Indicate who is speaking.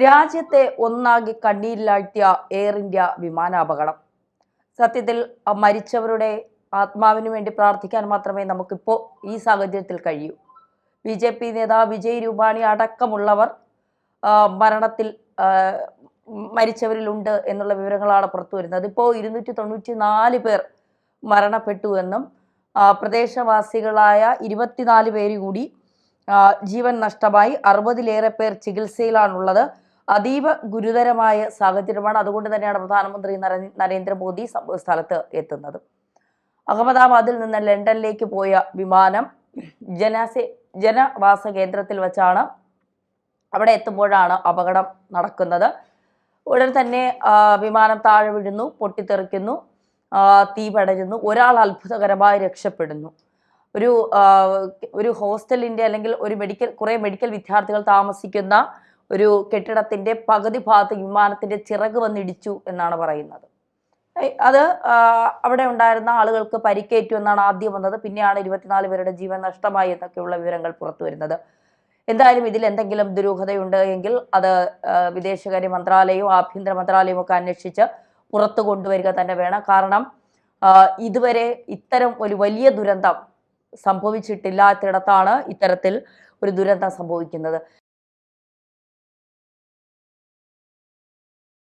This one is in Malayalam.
Speaker 1: രാജ്യത്തെ ഒന്നാകെ കണ്ണീരിലാഴ്ത്തിയ എയർ ഇന്ത്യ വിമാനാപകടം. സത്യത്തിൽ മരിച്ചവരുടെ ആത്മാവിന് വേണ്ടി പ്രാർത്ഥിക്കാൻ മാത്രമേ നമുക്കിപ്പോൾ ഈ സാഹചര്യത്തിൽ കഴിയൂ. BJP നേതാവ് വിജയ് രൂപാണി അടക്കമുള്ളവർ മരണത്തിൽ മരിച്ചവരിലുണ്ട് എന്നുള്ള വിവരങ്ങളാണ് പുറത്തു വരുന്നത്. ഇപ്പോൾ 294 പേർ മരണപ്പെട്ടു എന്നും പ്രദേശവാസികളായ 24 പേര് കൂടി ജീവൻ നഷ്ടമായി. 60-ലേറെ പേർ ചികിത്സയിലാണുള്ളത്. അതീവ ഗുരുതരമായ സാഹചര്യമാണ്. അതുകൊണ്ട് തന്നെയാണ് പ്രധാനമന്ത്രി നരേന്ദ്രമോദി സ്ഥലത്ത് എത്തുന്നത്. അഹമ്മദാബാദിൽ നിന്ന് ലണ്ടനിലേക്ക് പോയ വിമാനം ജനവാസ കേന്ദ്രത്തിൽ വെച്ചാണ് അവിടെ എത്തുമ്പോഴാണ് അപകടം നടക്കുന്നത്. ഉടൻ തന്നെ വിമാനം താഴെ വീഴുന്നു, പൊട്ടിത്തെറിക്കുന്നു, തീ പടരുന്നു. ഒരാൾ അത്ഭുതകരമായി രക്ഷപ്പെടുന്നു. ഒരു ഹോസ്റ്റലിന്റെ അല്ലെങ്കിൽ കുറെ മെഡിക്കൽ വിദ്യാർത്ഥികൾ താമസിക്കുന്ന ഒരു കെട്ടിടത്തിന്റെ പകുതി ഭാഗത്ത് വിമാനത്തിന്റെ ചിറക് വന്നിടിച്ചു എന്നാണ് പറയുന്നത്. അത് അവിടെ ഉണ്ടായിരുന്ന ആളുകൾക്ക് പരിക്കേറ്റു എന്നാണ് ആദ്യം വന്നത്. പിന്നെയാണ് 24 പേരുടെ ജീവൻ നഷ്ടമായി എന്നൊക്കെയുള്ള വിവരങ്ങൾ പുറത്തു വരുന്നത്. എന്തായാലും ഇതിൽ എന്തെങ്കിലും ദുരൂഹതയുണ്ട് എങ്കിൽ അത് വിദേശകാര്യ മന്ത്രാലയവും ആഭ്യന്തര മന്ത്രാലയവും ഒക്കെ അന്വേഷിച്ച് പുറത്തു കൊണ്ടുവരിക തന്നെ വേണം. കാരണം ഇതുവരെ ഇത്തരം ഒരു വലിയ ദുരന്തം സംഭവിച്ചിട്ടില്ലാത്തിടത്താണ് ഇത്തരത്തിൽ ഒരു ദുരന്തം സംഭവിക്കുന്നത്.